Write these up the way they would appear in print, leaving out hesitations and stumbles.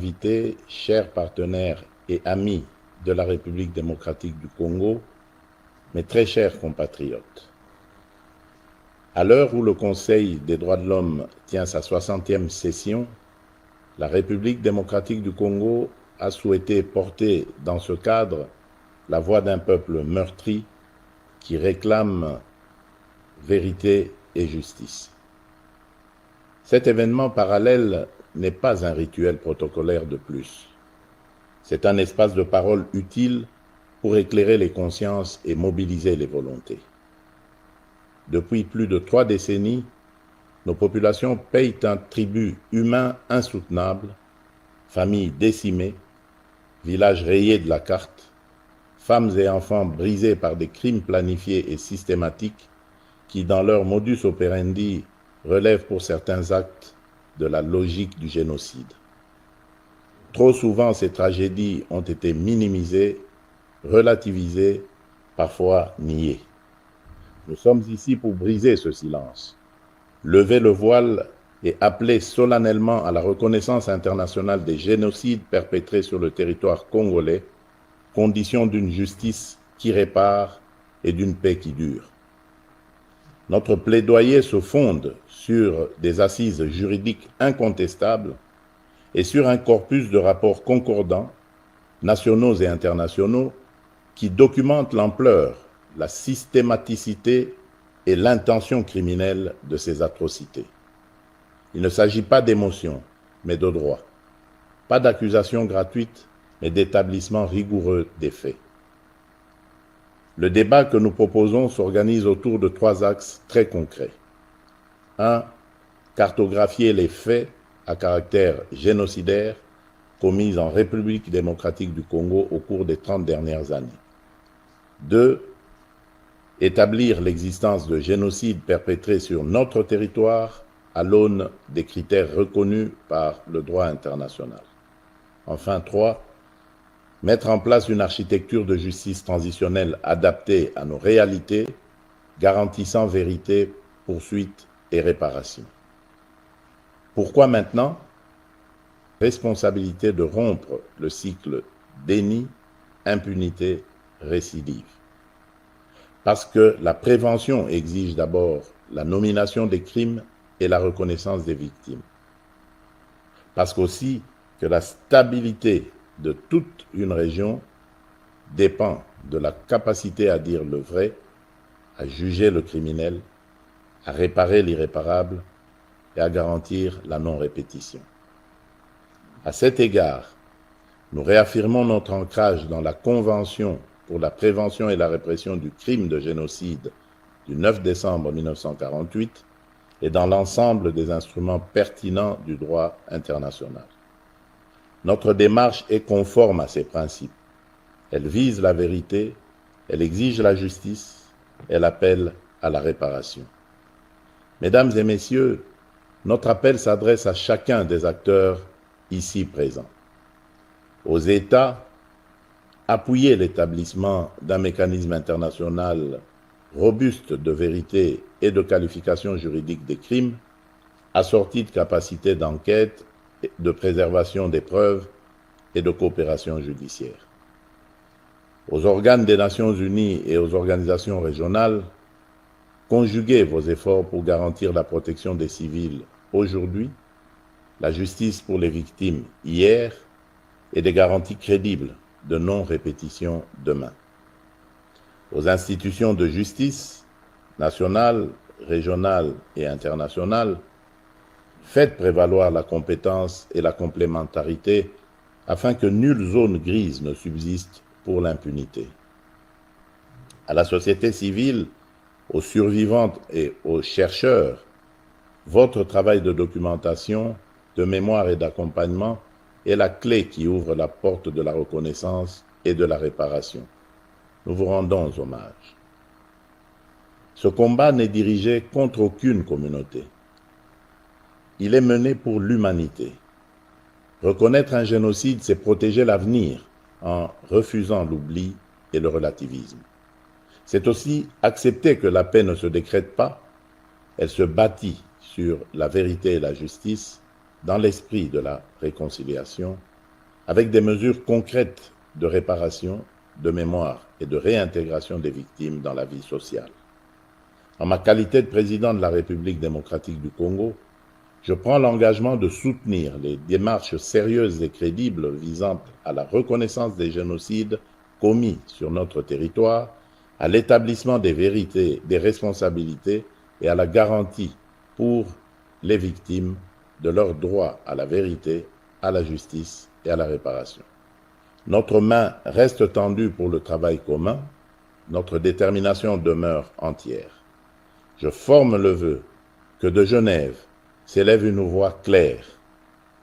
invités, chers partenaires et amis de la République démocratique du Congo, mes très chers compatriotes. À l'heure où le Conseil des droits de l'homme tient sa 60e session, la République démocratique du Congo a souhaité porter dans ce cadre la voix d'un peuple meurtri qui réclame vérité et justice. Cet événement parallèle n'est pas un rituel protocolaire de plus. C'est un espace de parole utile pour éclairer les consciences et mobiliser les volontés. Depuis plus de 3 décennies, nos populations payent un tribut humain insoutenable, familles décimées, villages rayés de la carte, femmes et enfants brisés par des crimes planifiés et systématiques qui, dans leur modus operandi, relèvent pour certains actes de la logique du génocide. Trop souvent, ces tragédies ont été minimisées, relativisées, parfois niées. Nous sommes ici pour briser ce silence, lever le voile et appeler solennellement à la reconnaissance internationale des génocides perpétrés sur le territoire congolais, condition d'une justice qui répare et d'une paix qui dure. Notre plaidoyer se fonde sur des assises juridiques incontestables et sur un corpus de rapports concordants, nationaux et internationaux, qui documentent l'ampleur, la systématicité et l'intention criminelle de ces atrocités. Il ne s'agit pas d'émotion, mais de droit. Pas d'accusation gratuite, mais d'établissement rigoureux des faits. Le débat que nous proposons s'organise autour de 3 axes très concrets. 1. Cartographier les faits à caractère génocidaire commis en République démocratique du Congo au cours des 30 dernières années. 2. Établir l'existence de génocides perpétrés sur notre territoire à l'aune des critères reconnus par le droit international. Enfin, 3. Mettre en place une architecture de justice transitionnelle adaptée à nos réalités, garantissant vérité, poursuite et réparation. Pourquoi maintenant? Responsabilité de rompre le cycle déni, impunité, récidive. Parce que la prévention exige d'abord la nomination des crimes et la reconnaissance des victimes. Parce qu'aussi que la stabilité de toute une région dépend de la capacité à dire le vrai, à juger le criminel, à réparer l'irréparable et à garantir la non-répétition. À cet égard, nous réaffirmons notre ancrage dans la Convention pour la prévention et la répression du crime de génocide du 9 décembre 1948 et dans l'ensemble des instruments pertinents du droit international. Notre démarche est conforme à ces principes. Elle vise la vérité, elle exige la justice, elle appelle à la réparation. Mesdames et messieurs, notre appel s'adresse à chacun des acteurs ici présents. Aux États, appuyer l'établissement d'un mécanisme international robuste de vérité et de qualification juridique des crimes, assorti de capacités d'enquête, de préservation des preuves et de coopération judiciaire. Aux organes des Nations Unies et aux organisations régionales, conjuguez vos efforts pour garantir la protection des civils aujourd'hui, la justice pour les victimes hier et des garanties crédibles de non-répétition demain. Aux institutions de justice, nationales, régionales et internationales, faites prévaloir la compétence et la complémentarité afin que nulle zone grise ne subsiste pour l'impunité. À la société civile, aux survivantes et aux chercheurs, votre travail de documentation, de mémoire et d'accompagnement est la clé qui ouvre la porte de la reconnaissance et de la réparation. Nous vous rendons hommage. Ce combat n'est dirigé contre aucune communauté. Il est mené pour l'humanité. Reconnaître un génocide, c'est protéger l'avenir en refusant l'oubli et le relativisme. C'est aussi accepter que la paix ne se décrète pas, elle se bâtit sur la vérité et la justice dans l'esprit de la réconciliation avec des mesures concrètes de réparation, de mémoire et de réintégration des victimes dans la vie sociale. En ma qualité de président de la République démocratique du Congo, je prends l'engagement de soutenir les démarches sérieuses et crédibles visant à la reconnaissance des génocides commis sur notre territoire, à l'établissement des vérités, des responsabilités et à la garantie pour les victimes de leur droit à la vérité, à la justice et à la réparation. Notre main reste tendue pour le travail commun, notre détermination demeure entière. Je forme le vœu que de Genève s'élève une voix claire,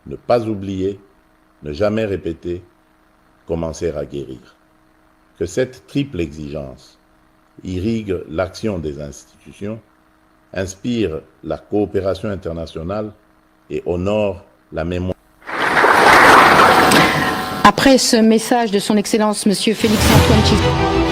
ne pas oublier, ne jamais répéter, commencer à guérir. Que cette triple exigence irrigue l'action des institutions, inspire la coopération internationale et honore la mémoire. Après ce message de son Excellence, M. Félix-Antoine Tshisekedi,